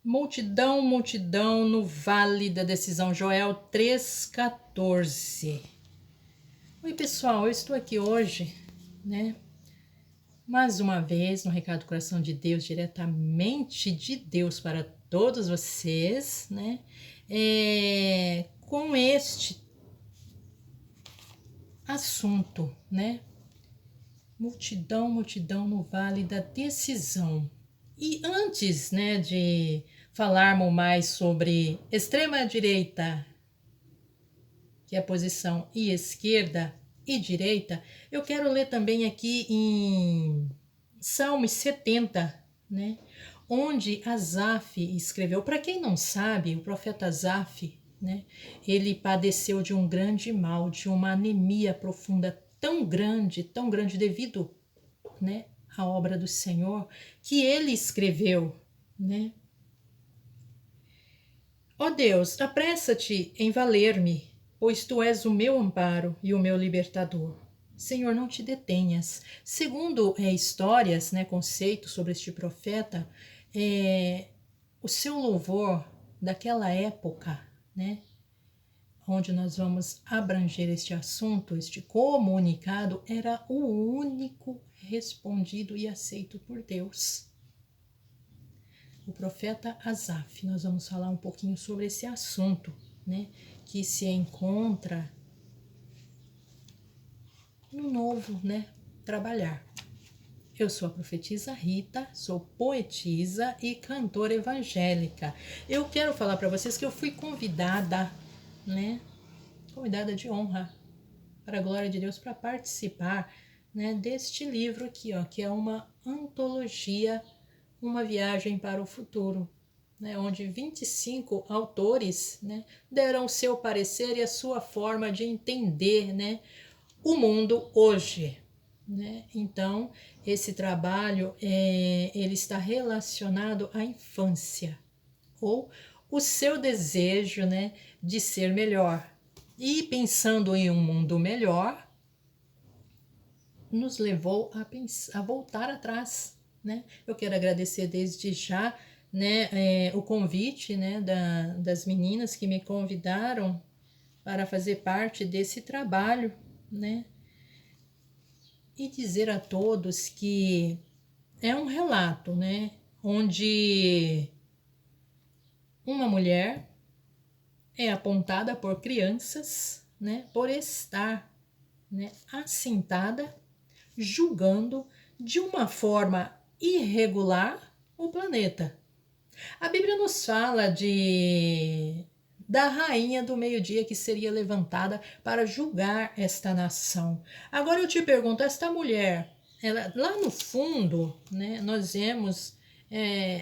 Multidão, multidão no vale da decisão. Joel 3,14. Oi, pessoal, eu estou aqui hoje, né? Mais uma vez no Recado do Coração de Deus, diretamente de Deus para todos vocês, né? Com este assunto, né? Multidão, multidão no vale da decisão. E antes, né, de falarmos mais sobre extrema-direita, que é a posição, e esquerda e direita, eu quero ler também aqui em Salmos 70, né, onde Asaf escreveu. Para quem não sabe, o profeta Asaf, né, ele padeceu de um grande mal, de uma anemia profunda tão grande devido, né, à obra do Senhor, que ele escreveu, né? Ó Deus, apressa-te em valer-me, pois tu és o meu amparo e o meu libertador. Senhor, não te detenhas. Segundo histórias, né, conceitos sobre este profeta, o seu louvor daquela época, né, onde nós vamos abranger este assunto, este comunicado, era o único respondido e aceito por Deus. O profeta Asaf, nós vamos falar um pouquinho sobre esse assunto, né, que se encontra no novo, né, trabalhar. Eu sou a profetisa Rita, sou poetisa e cantora evangélica. Eu quero falar para vocês que eu fui convidada, né, convidada de honra, para a glória de Deus, para participar, né, deste livro aqui, ó, que é uma antologia, uma viagem para o futuro, né, onde 25 autores, né, deram o seu parecer e a sua forma de entender, né, o mundo hoje. Né? Então, esse trabalho ele está relacionado à infância, ou o seu desejo, né, de ser melhor. E pensando em um mundo melhor, nos levou a voltar atrás, né? Eu quero agradecer desde já, né, o convite, né, das meninas que me convidaram para fazer parte desse trabalho, né? E dizer a todos que é um relato, né, onde uma mulher é apontada por crianças, né, por estar, né, assentada, julgando de uma forma irregular o planeta. A Bíblia nos fala da rainha do meio-dia que seria levantada para julgar esta nação. Agora eu te pergunto, esta mulher, ela, lá no fundo, né, nós vemos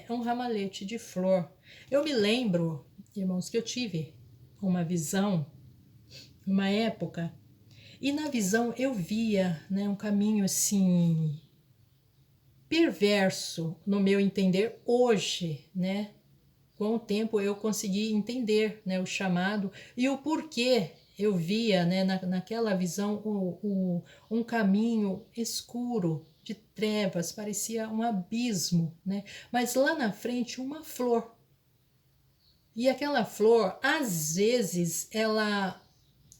um ramalhete de flor. Eu me lembro, irmãos, que eu tive uma visão, uma época, e na visão eu via, né, um caminho assim perverso no meu entender hoje, né? Com o tempo eu consegui entender, né, o chamado e o porquê eu via, né, naquela visão um caminho escuro de trevas, parecia um abismo, né? Mas lá na frente uma flor. E aquela flor, às vezes, ela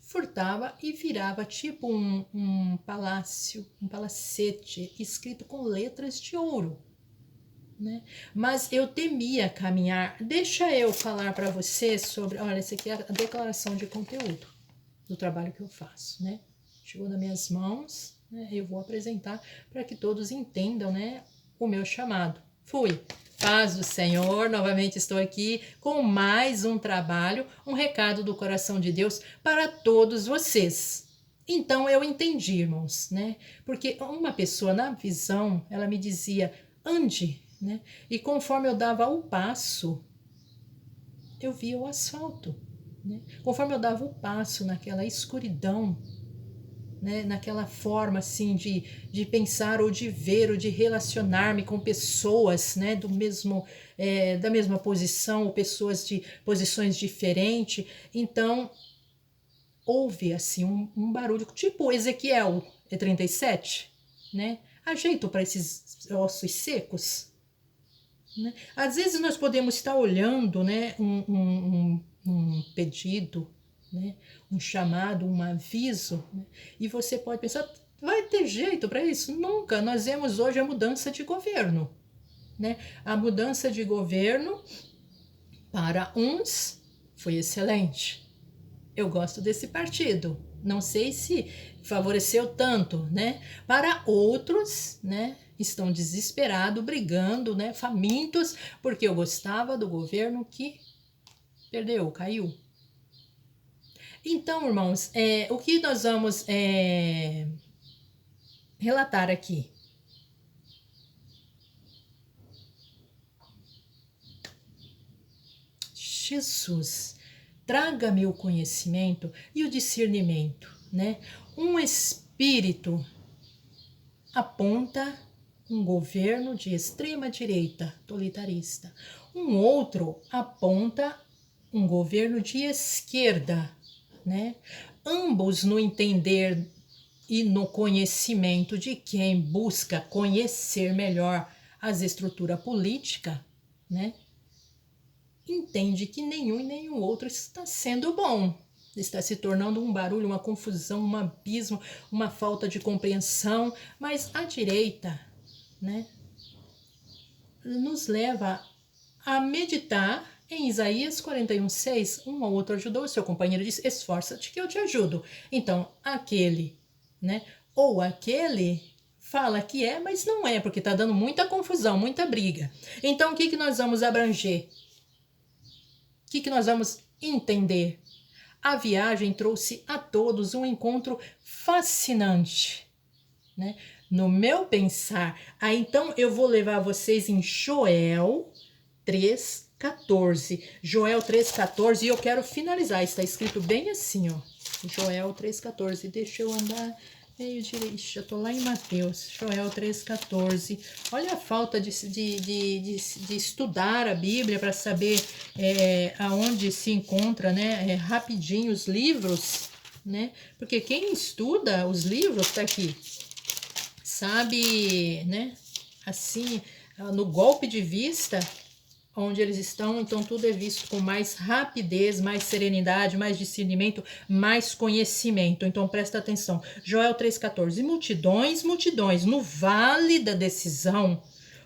furtava e virava tipo um palácio, um palacete escrito com letras de ouro, né? Mas eu temia caminhar. Deixa eu falar para você sobre, olha, essa aqui é a declaração de conteúdo do trabalho que eu faço, né? Chegou nas minhas mãos, né? Eu vou apresentar para que todos entendam, né, o meu chamado. Fui. Paz do Senhor, novamente estou aqui com mais um trabalho, um recado do coração de Deus para todos vocês. Então eu entendi, irmãos, né? Porque uma pessoa na visão, ela me dizia, ande, né? E conforme eu dava o passo, eu via o asfalto, né? Conforme eu dava o passo naquela escuridão, né, naquela forma assim de pensar ou de ver ou de relacionar-me com pessoas, né, da mesma posição ou pessoas de posições diferentes, então houve assim um barulho tipo Ezequiel 37, né, ajeito para esses ossos secos, né? Às vezes nós podemos estar olhando, né, um pedido, né, um chamado, um aviso, né, e você pode pensar, vai ter jeito para isso? Nunca. Nós vemos hoje a mudança de governo, né? A mudança de governo para uns foi excelente. Eu gosto desse partido. Não sei se favoreceu tanto, né? Para outros, né, estão desesperados, brigando, né, famintos, porque eu gostava do governo que perdeu, caiu. Então, irmãos, o que nós vamos relatar aqui? Jesus, traga-me o conhecimento e o discernimento, né? Um espírito aponta um governo de extrema direita, totalitarista. Um outro aponta um governo de esquerda, né? Ambos no entender e no conhecimento de quem busca conhecer melhor as estruturas políticas, né? Entende que nenhum e nenhum outro está sendo bom. Está se tornando um barulho, uma confusão, um abismo, uma falta de compreensão. Mas a direita, né, nos leva a meditar em Isaías 41:6. Um ou outro ajudou, seu companheiro disse, esforça-te que eu te ajudo. Então, aquele, né, ou aquele fala que é, mas não é, porque está dando muita confusão, muita briga. Então, o que nós vamos abranger? O que nós vamos entender? A viagem trouxe a todos um encontro fascinante, né? No meu pensar, então eu vou levar vocês em Joel 3:14. Joel 3:14, e eu quero finalizar, está escrito bem assim, ó. Joel 3:14, deixa eu andar meio direito, eu tô lá em Mateus, Joel 3:14. Olha a falta de estudar a Bíblia para saber aonde se encontra, né, rapidinho os livros, né? Porque quem estuda os livros tá aqui, sabe, né? Assim, no golpe de vista onde eles estão, então tudo é visto com mais rapidez, mais serenidade, mais discernimento, mais conhecimento. Então presta atenção. Joel 3:14. Multidões, multidões no vale da decisão,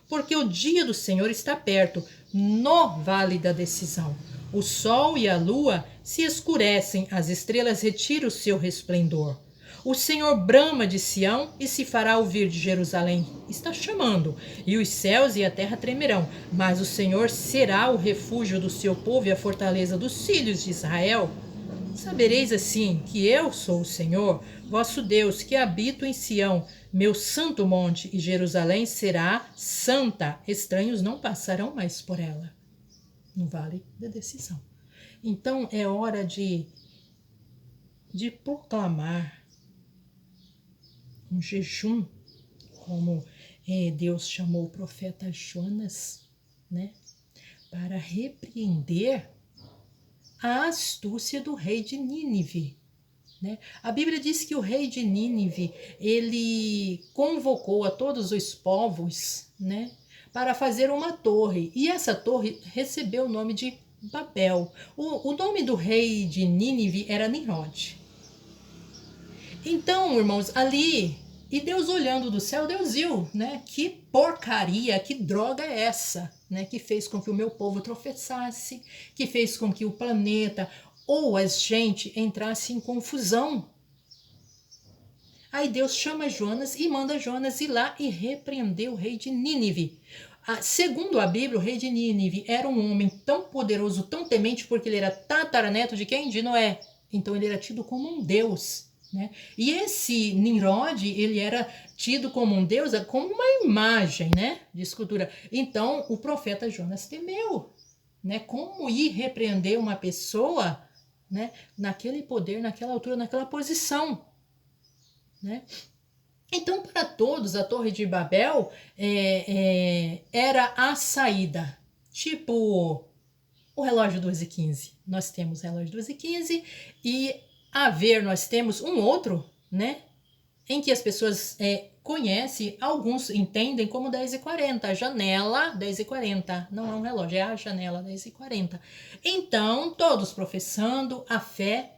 porque o dia do Senhor está perto, no vale da decisão. O sol e a lua se escurecem, as estrelas retiram o seu resplendor. O Senhor brama de Sião e se fará ouvir de Jerusalém. Está chamando, e os céus e a terra tremerão, mas o Senhor será o refúgio do seu povo e a fortaleza dos filhos de Israel. Sabereis assim que eu sou o Senhor, vosso Deus, que habito em Sião, meu santo monte, e Jerusalém será santa. Estranhos não passarão mais por ela. No vale da decisão. Então é hora de proclamar um jejum, como Deus chamou o profeta Jonas, né, para repreender a astúcia do rei de Nínive, né? A Bíblia diz que o rei de Nínive, ele convocou a todos os povos, né, para fazer uma torre, e essa torre recebeu o nome de Babel. O nome do rei de Nínive era Nimrod. Então, irmãos, ali, e Deus olhando do céu, Deus viu, né? Que porcaria, que droga é essa, né? Que fez com que o meu povo tropeçasse, que fez com que o planeta ou a gente entrasse em confusão. Aí Deus chama Jonas e manda Jonas ir lá e repreender o rei de Nínive. Segundo a Bíblia, o rei de Nínive era um homem tão poderoso, tão temente, porque ele era tataraneto de quem? De Noé. Então ele era tido como um deus. Né? E esse Nimrod, ele era tido como um deus, como uma imagem, né, de escultura. Então o profeta Jonas temeu, né? Como ir repreender uma pessoa, né, naquele poder, naquela altura, naquela posição, né? Então, para todos, a Torre de Babel era a saída. Tipo o relógio 12:15. Nós temos relógio 12:15 e a ver, nós temos um outro, né? em que as pessoas conhecem, alguns entendem como 10h40, a janela 10h40, não é um relógio, é a janela 10h40. Então, todos professando a fé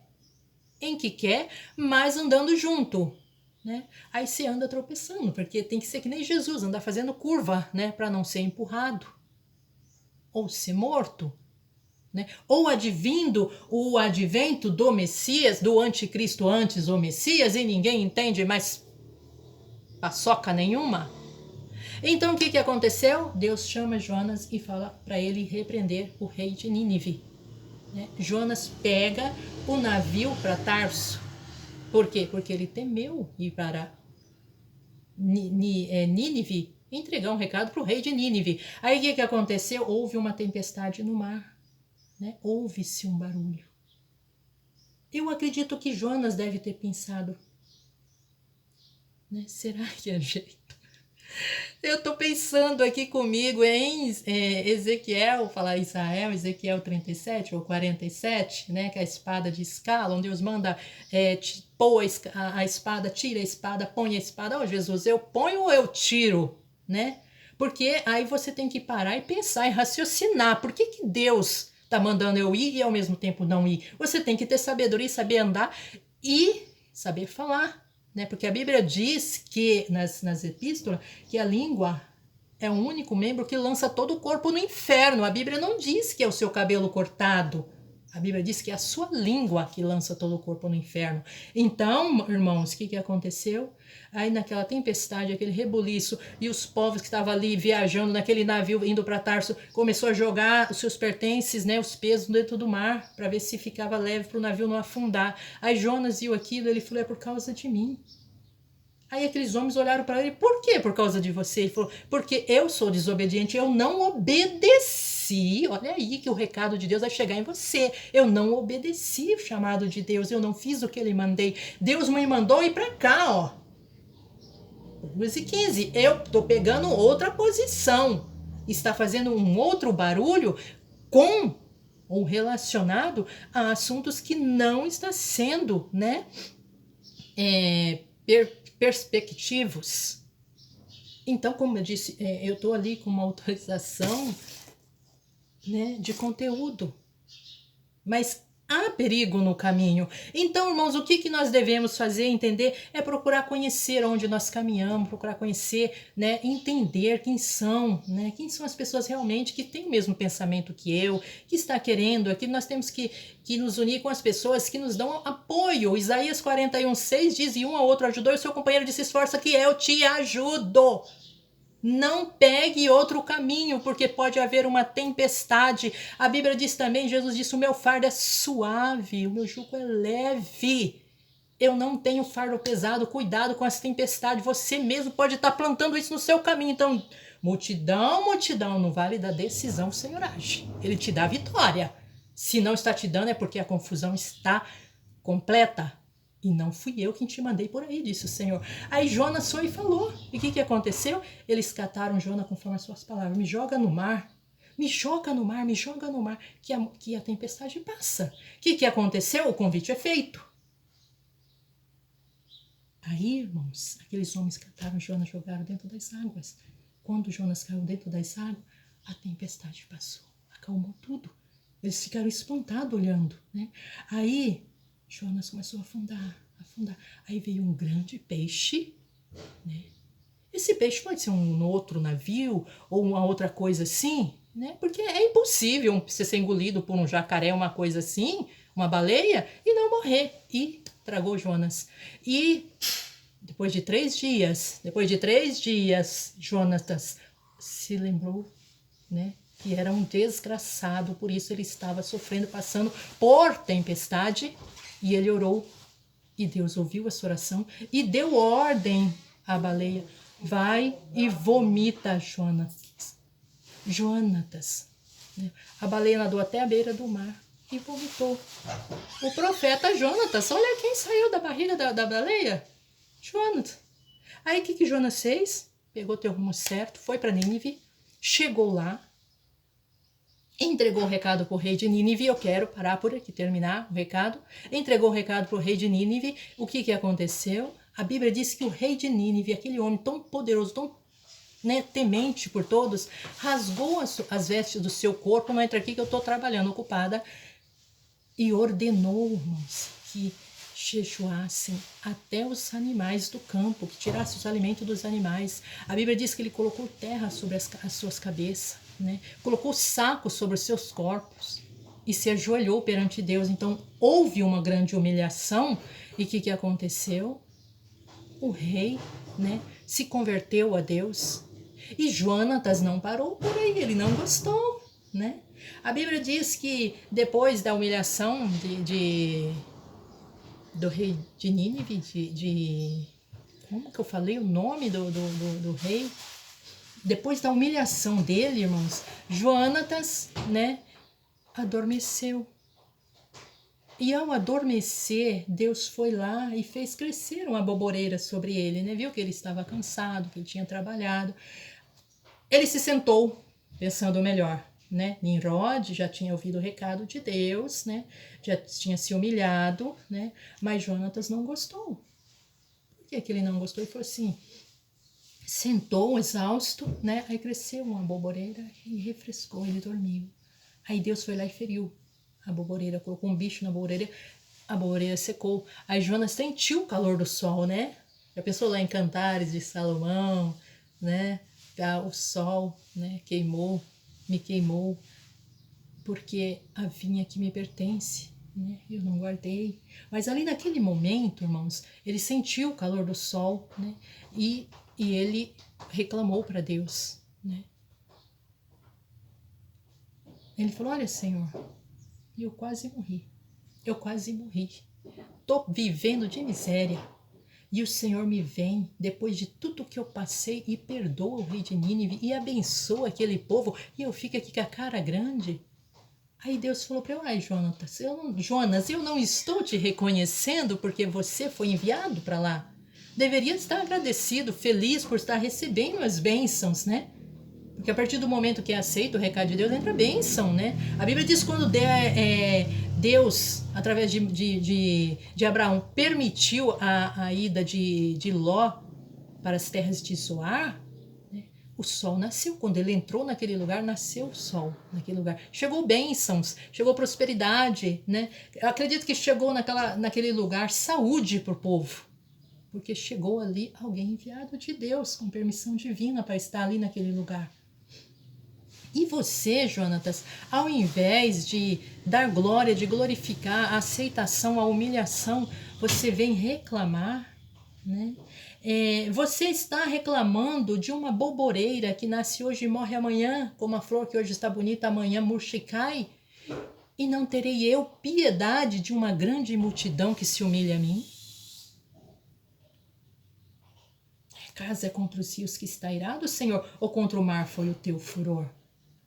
em que quer, mas andando junto, né? Aí você anda tropeçando, porque tem que ser que nem Jesus, andar fazendo curva, né, para não ser empurrado ou ser morto, né? Ou advindo o advento do Messias, do anticristo antes o Messias, e ninguém entende mais paçoca nenhuma. Então o que aconteceu? Deus chama Jonas e fala para ele repreender o rei de Nínive, né? Jonas pega o navio para Tarso. Por quê? Porque ele temeu ir para Nínive, entregar um recado para o rei de Nínive. Aí o que aconteceu? Houve uma tempestade no mar, né? Houve-se um barulho. Eu acredito que Jonas deve ter pensado, né? Será que é jeito? Eu tô pensando aqui comigo em Ezequiel, falar Israel, Ezequiel 37 ou 47, né? Que é a espada de escala, onde Deus manda pôr a espada, tira a espada, põe a espada. Ó, Jesus, eu ponho ou eu tiro, né? Porque aí você tem que parar e pensar e raciocinar. Por que Deus tá mandando eu ir e ao mesmo tempo não ir? Você tem que ter sabedoria, saber andar e saber falar, né? Porque a Bíblia diz que, nas epístolas, que a língua é o único membro que lança todo o corpo no inferno. A Bíblia não diz que é o seu cabelo cortado. A Bíblia diz que é a sua língua que lança todo o corpo no inferno. Então, irmãos, o que aconteceu? Aí naquela tempestade, aquele rebuliço, e os povos que estavam ali viajando naquele navio indo para Tarso, começou a jogar os seus pertences, né, os pesos dentro do mar, para ver se ficava leve para o navio não afundar. Aí Jonas viu aquilo, ele falou, é por causa de mim. Aí aqueles homens olharam para ele, por quê? Por causa de você? Ele falou, porque eu sou desobediente, eu não obedeci. Olha aí que o recado de Deus vai chegar em você. Eu não obedeci o chamado de Deus, eu não fiz o que ele mandei. Deus me mandou ir para cá, ó. 2:15, eu tô pegando outra posição. Está fazendo um outro barulho com ou relacionado a assuntos que não está sendo, né? Perspectivos. Então, como eu disse, eu estou ali com uma autorização, né, de conteúdo, mas há perigo no caminho. Então, irmãos, o que nós devemos fazer, entender, é procurar conhecer onde nós caminhamos, procurar conhecer, né, entender quem são, né, quem são as pessoas realmente que têm o mesmo pensamento que eu, que está querendo. Aqui nós temos que nos unir com as pessoas que nos dão apoio. Isaías 41:6 diz, e um ao outro ajudou, e o seu companheiro disse, esforça que eu te ajudo. Não pegue outro caminho, porque pode haver uma tempestade. A Bíblia diz também, Jesus disse, o meu fardo é suave, o meu jugo é leve. Eu não tenho fardo pesado, cuidado com as tempestades. Você mesmo pode estar plantando isso no seu caminho. Então, multidão, no vale da decisão, o Senhor age. Ele te dá a vitória. Se não está te dando, é porque a confusão está completa. E não fui eu quem te mandei por aí, disse o Senhor. Aí Jonas foi e falou. E o que aconteceu? Eles cataram Jonas conforme as suas palavras. Me joga no mar. Me joga no mar, me joga no mar, que a tempestade passa. O que aconteceu? O convite é feito. Aí, irmãos, aqueles homens cataram Jonas, jogaram dentro das águas. Quando Jonas caiu dentro das águas, a tempestade passou. Acalmou tudo. Eles ficaram espantados olhando, né? Aí Jonas começou a afundar. Aí veio um grande peixe, né? Esse peixe pode ser um outro navio ou uma outra coisa assim, né? Porque é impossível você ser engolido por um jacaré, uma coisa assim, uma baleia, e não morrer. E tragou Jonas. E depois de 3 dias, Jonatas se lembrou, né? Que era um desgraçado, por isso ele estava sofrendo, passando por tempestade. E ele orou, e Deus ouviu a sua oração, e deu ordem à baleia, vai e vomita Jonatas. A baleia nadou até a beira do mar e vomitou. O profeta Jonatas, olha quem saiu da barriga da baleia. Jonatas. Aí o que Jonas fez? Pegou teu rumo certo, foi para Nínive, chegou lá, entregou o recado para o rei de Nínive. Eu quero parar por aqui, terminar o recado. Entregou o recado para o rei de Nínive. O que aconteceu? A Bíblia diz que o rei de Nínive, aquele homem tão poderoso, tão, né, temente por todos, rasgou as vestes do seu corpo, não entra aqui que eu estou trabalhando, ocupada, e ordenou, irmãos, que jejuassem até os animais do campo, que tirassem os alimentos dos animais. A Bíblia diz que ele colocou terra sobre as suas cabeças, né? Colocou saco sobre os seus corpos e se ajoelhou perante Deus. Então houve uma grande humilhação. E o que aconteceu? O rei, né, se converteu a Deus. E Jonatas não parou por aí, ele não gostou, né? A Bíblia diz que depois da humilhação do rei de Nínive, como que eu falei o nome do rei? Depois da humilhação dele, irmãos, Jonatas, né, adormeceu. E ao adormecer, Deus foi lá e fez crescer uma boboreira sobre ele, né? Viu que ele estava cansado, que ele tinha trabalhado. Ele se sentou, pensando melhor, né? Nimrod já tinha ouvido o recado de Deus, né? Já tinha se humilhado, né? Mas Jonatas não gostou. Por que ele não gostou? Ele falou assim, sentou exausto, né? Aí cresceu uma boboreira e refrescou, ele dormiu. Aí Deus foi lá e feriu a boboreira, colocou um bicho na boboreira, a boboreira secou. Aí Jonas sentiu o calor do sol, né? Já pensou lá em Cantares de Salomão, né? O sol, né, me queimou, porque a vinha que me pertence, né, eu não guardei. Mas ali naquele momento, irmãos, ele sentiu o calor do sol, né, e ele reclamou para Deus, né. Ele falou, olha, Senhor, eu quase morri, tô vivendo de miséria, e o Senhor me vem, depois de tudo que eu passei, e perdoa o rei de Nínive, e abençoa aquele povo, e eu fico aqui com a cara grande. Aí Deus falou para eu, ai Jonas, eu não estou te reconhecendo porque você foi enviado para lá. Deveria estar agradecido, feliz por estar recebendo as bênçãos, né? Porque a partir do momento que é aceito o recado de Deus, entra a bênção, né? A Bíblia diz que quando Deus, através de Abraão, permitiu a ida de Ló para as terras de Zoar, né? O sol nasceu. Quando ele entrou naquele lugar, nasceu o sol naquele lugar. Chegou bênçãos, chegou prosperidade, né? Eu acredito que chegou naquele lugar saúde para o povo. Porque chegou ali alguém enviado de Deus, com permissão divina para estar ali naquele lugar. E você, Jonatas, ao invés de dar glória, de glorificar a aceitação, a humilhação, você vem reclamar, né? Você está reclamando de uma boboreira que nasce hoje e morre amanhã, como a flor que hoje está bonita, amanhã murcha e cai, e não terei eu piedade de uma grande multidão que se humilha a mim? Caso é contra os rios que está irado, Senhor, ou contra o mar foi o teu furor?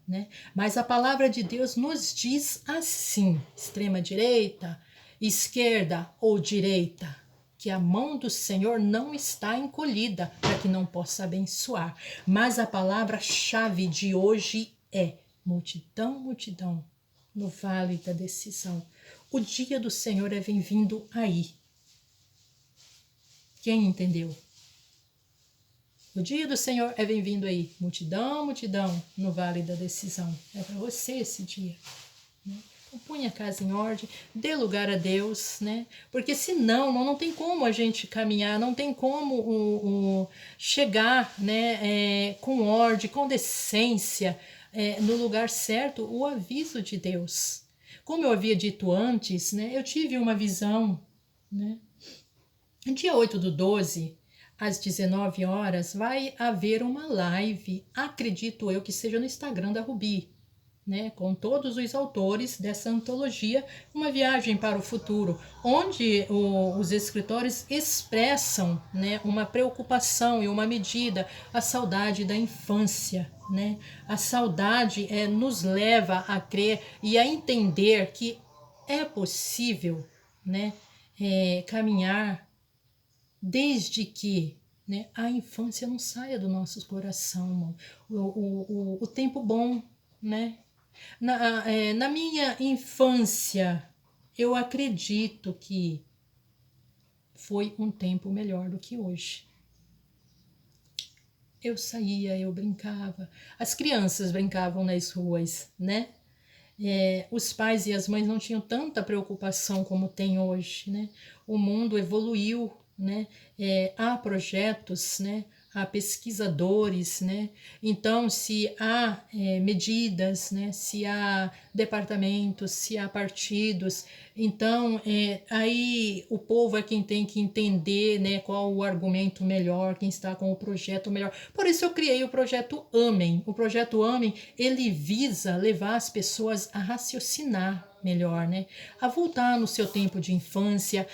Né? Mas a palavra de Deus nos diz assim, extrema direita, esquerda ou direita, que a mão do Senhor não está encolhida para que não possa abençoar. Mas a palavra-chave de hoje é multidão, multidão, no vale da decisão. O dia do Senhor é bem-vindo aí. Quem entendeu? O dia do Senhor é bem-vindo aí. Multidão, multidão, no vale da decisão. É para você esse dia. Né? Então, põe a casa em ordem, dê lugar a Deus, né? Porque senão não tem como a gente caminhar, não tem como chegar, né, com ordem, com decência, no lugar certo, o aviso de Deus. Como eu havia dito antes, né, eu tive uma visão, né? Dia 8/12, às 19 horas, vai haver uma live, acredito eu que seja no Instagram da Rubi, né, com todos os autores dessa antologia, Uma Viagem para o Futuro, onde os escritores expressam, né, uma preocupação e uma medida, a saudade da infância. Né? A saudade nos leva a crer e a entender que é possível, né, caminhar desde que, né, a infância não saia do nosso coração, o tempo bom, né? Na minha infância, eu acredito que foi um tempo melhor do que hoje. Eu saía, eu brincava, as crianças brincavam nas ruas, né? Os pais e as mães não tinham tanta preocupação como tem hoje, né? O mundo evoluiu, né? Há projetos, né? Há pesquisadores, né? Então, se há medidas, né? Se há departamentos, se há partidos, então aí o povo é quem tem que entender, né? Qual o argumento melhor, quem está com o projeto melhor. Por isso eu criei o projeto Amém. O projeto Amém, ele visa levar as pessoas a raciocinar melhor, né? A voltar no seu tempo de infância,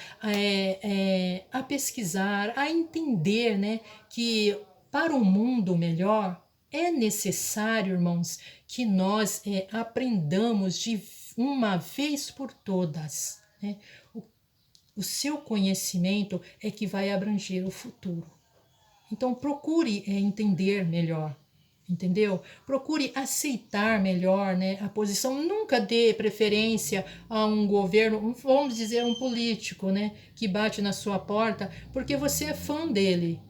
a pesquisar, a entender, né? Que para um mundo melhor é necessário, irmãos, que nós aprendamos de uma vez por todas, né? O seu conhecimento é que vai abranger o futuro. Então procure entender melhor. Entendeu? Procure aceitar melhor, né, a posição. Nunca dê preferência a um governo, vamos dizer, um político, né, que bate na sua porta porque você é fã dele,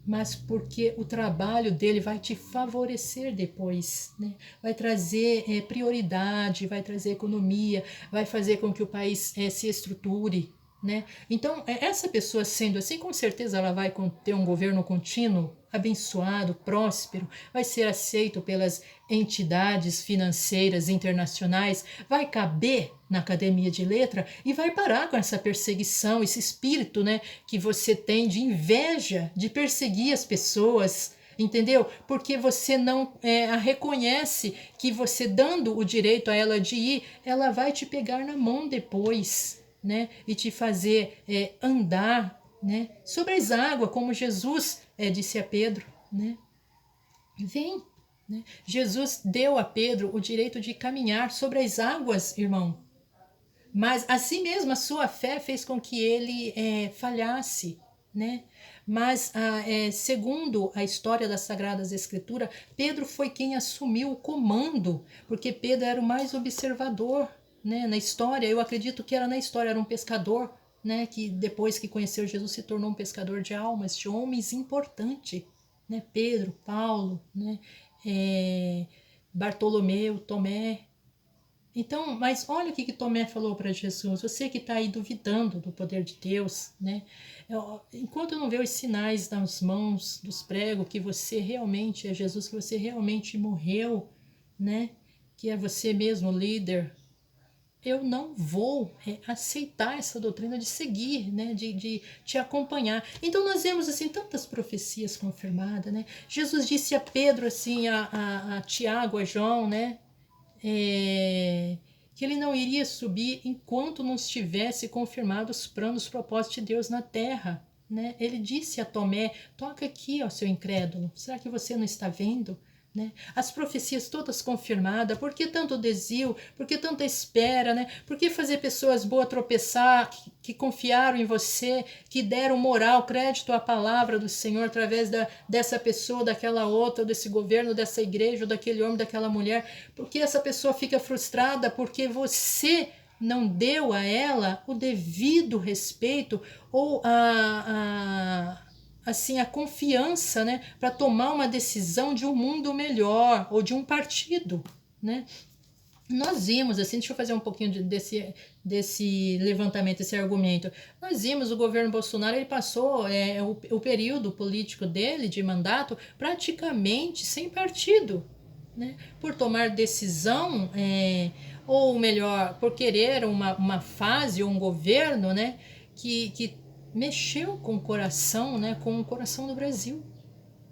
mas porque o trabalho dele vai te favorecer depois, né? Vai trazer prioridade, vai trazer economia, vai fazer com que o país se estruture, né? Então, essa pessoa sendo assim, com certeza ela vai ter um governo contínuo, abençoado, próspero, vai ser aceito pelas entidades financeiras internacionais, vai caber na academia de letra e vai parar com essa perseguição, esse espírito, né, que você tem de inveja, de perseguir as pessoas, entendeu? Porque você não a reconhece, que você dando o direito a ela de ir, ela vai te pegar na mão depois, né, e te fazer andar, né, sobre as águas, como Jesus disse a Pedro, né? Vem, né? Jesus deu a Pedro o direito de caminhar sobre as águas, irmão. Mas assim mesmo a sua fé fez com que ele falhasse, né? Mas segundo a história das Sagradas Escrituras, Pedro foi quem assumiu o comando, porque Pedro era o mais observador, né? Na história, eu acredito que era na história, era um pescador, né? Que depois que conheceu Jesus se tornou um pescador de almas, de homens importante, né? Pedro, Paulo, né? Bartolomeu, Tomé. Então, mas olha o que Tomé falou para Jesus, você que está aí duvidando do poder de Deus, né? Enquanto eu não ver os sinais nas mãos dos pregos, que você realmente é Jesus, que você realmente morreu, né? Que é você mesmo líder, eu não vou aceitar essa doutrina de seguir, né? De te acompanhar. Então nós vemos assim tantas profecias confirmadas, né? Jesus disse a Pedro, assim, a Tiago, a João, né? Que ele não iria subir enquanto não estivesse confirmado os planos, os propósitos de Deus na terra, né? Ele disse a Tomé, toca aqui, ó, seu incrédulo, será que você não está vendo? Né? As profecias todas confirmadas, por que tanto desio, por que tanta espera, né? Por que fazer pessoas boas tropeçar, que confiaram em você, que deram moral, crédito à palavra do Senhor através dessa pessoa, daquela outra, desse governo, dessa igreja, daquele homem, daquela mulher, porque essa pessoa fica frustrada porque você não deu a ela o devido respeito ou assim, a confiança, né, para tomar uma decisão de um mundo melhor ou de um partido, né? Nós vimos, assim, deixa eu fazer um pouquinho desse levantamento, esse argumento. Nós vimos o governo Bolsonaro, ele passou o período político dele, de mandato, praticamente sem partido, né? Por tomar decisão, ou melhor, por querer uma fase ou um governo, né, que mexeu com o coração, né, com o coração do Brasil,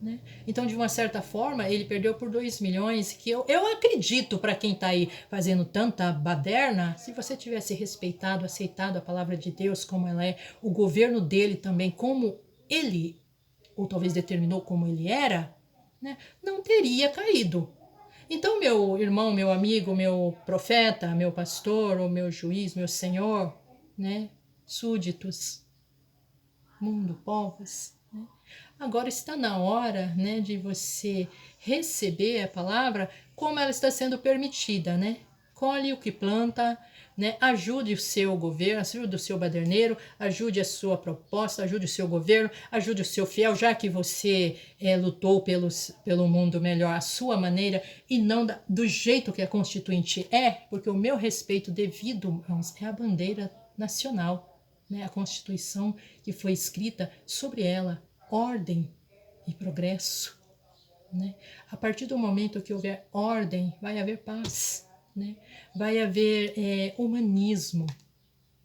né? Então, de uma certa forma, ele perdeu por 2 milhões, que eu acredito, para quem está aí fazendo tanta baderna, se você tivesse respeitado, aceitado a palavra de Deus como ela é, o governo dele também, como ele, ou talvez determinou como ele era, né, não teria caído. Então, meu irmão, meu amigo, meu profeta, meu pastor, o meu juiz, meu senhor, né, súditos, mundo, povos, né? Agora está na hora, né, de você receber a palavra como ela está sendo permitida, né? colhe o que planta, né? Ajude o seu governo, ajude o seu baderneiro, ajude a sua proposta, ajude o seu governo, ajude o seu fiel, já que você lutou pelo mundo melhor à sua maneira e não do jeito que a Constituinte é, porque o meu respeito devido, irmãos, é a bandeira nacional, né? A Constituição que foi escrita sobre ela, ordem e progresso, né? A partir do momento que houver ordem, vai haver paz, né? Vai haver humanismo,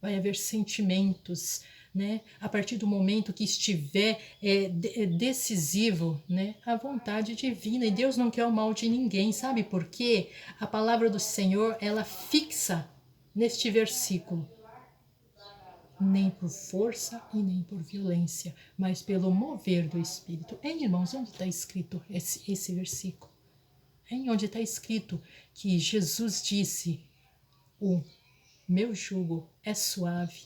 vai haver sentimentos, né? A partir do momento que estiver decisivo, né? A vontade divina, e Deus não quer o mal de ninguém, sabe por quê? A palavra do Senhor, ela fixa neste versículo: nem por força e nem por violência, mas pelo mover do Espírito. Irmãos, onde está escrito esse versículo? Onde está escrito que Jesus disse: o meu jugo é suave,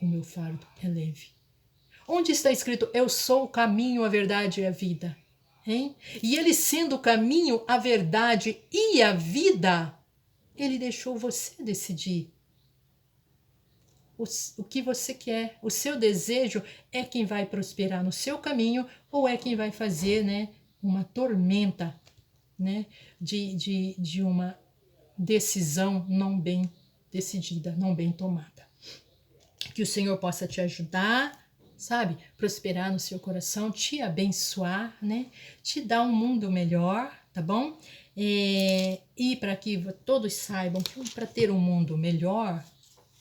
o meu fardo é leve. Onde está escrito: eu sou o caminho, a verdade e a vida? E ele, sendo o caminho, a verdade e a vida, ele deixou você decidir o que você quer. O seu desejo é quem vai prosperar no seu caminho, ou é quem vai fazer, né, uma tormenta, né, de uma decisão não bem decidida, não bem tomada. Que o Senhor possa te ajudar, sabe, prosperar no seu coração, te abençoar, né, te dar um mundo melhor, tá bom? E para que todos saibam que para ter um mundo melhor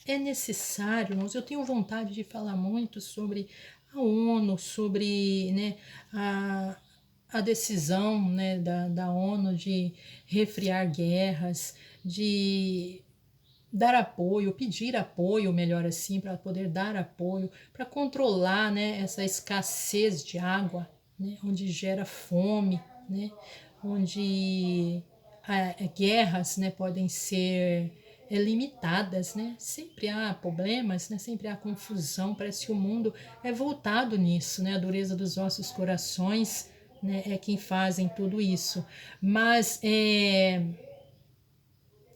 é necessário, irmãos. Eu tenho vontade de falar muito sobre a ONU, sobre, né, a decisão, né, da ONU de refriar guerras, de dar apoio, pedir apoio, melhor assim, para poder dar apoio, para controlar, né, essa escassez de água, né, onde gera fome, né, onde guerras, né, podem ser limitadas, né? Sempre há problemas, né? Sempre há confusão. Parece que o mundo é voltado nisso, né? A dureza dos nossos corações, né, é quem fazem tudo isso. Mas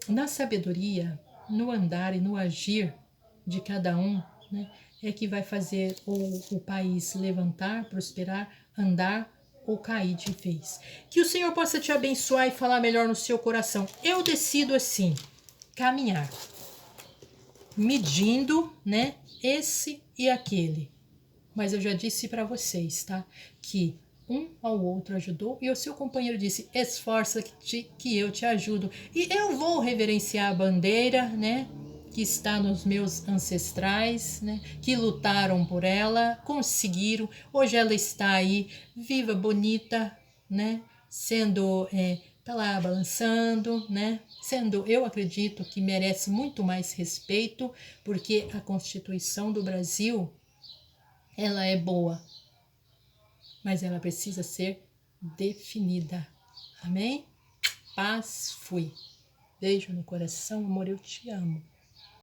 na sabedoria, no andar e no agir de cada um, né, é que vai fazer o país levantar, prosperar, andar ou cair de vez. Que o Senhor possa te abençoar e falar melhor no seu coração. Eu decido assim, caminhar, medindo, né, esse e aquele. Mas eu já disse para vocês, tá, que um ao outro ajudou, e o seu companheiro disse: esforça-te que eu te ajudo. E eu vou reverenciar a bandeira, né, que está nos meus ancestrais, né, que lutaram por ela, conseguiram. Hoje ela está aí, viva, bonita, né, sendo tá lá balançando, né? Sendo, eu acredito que merece muito mais respeito, porque a Constituição do Brasil, ela é boa, mas ela precisa ser definida. Amém? Paz, fui. Beijo no coração, amor, eu te amo.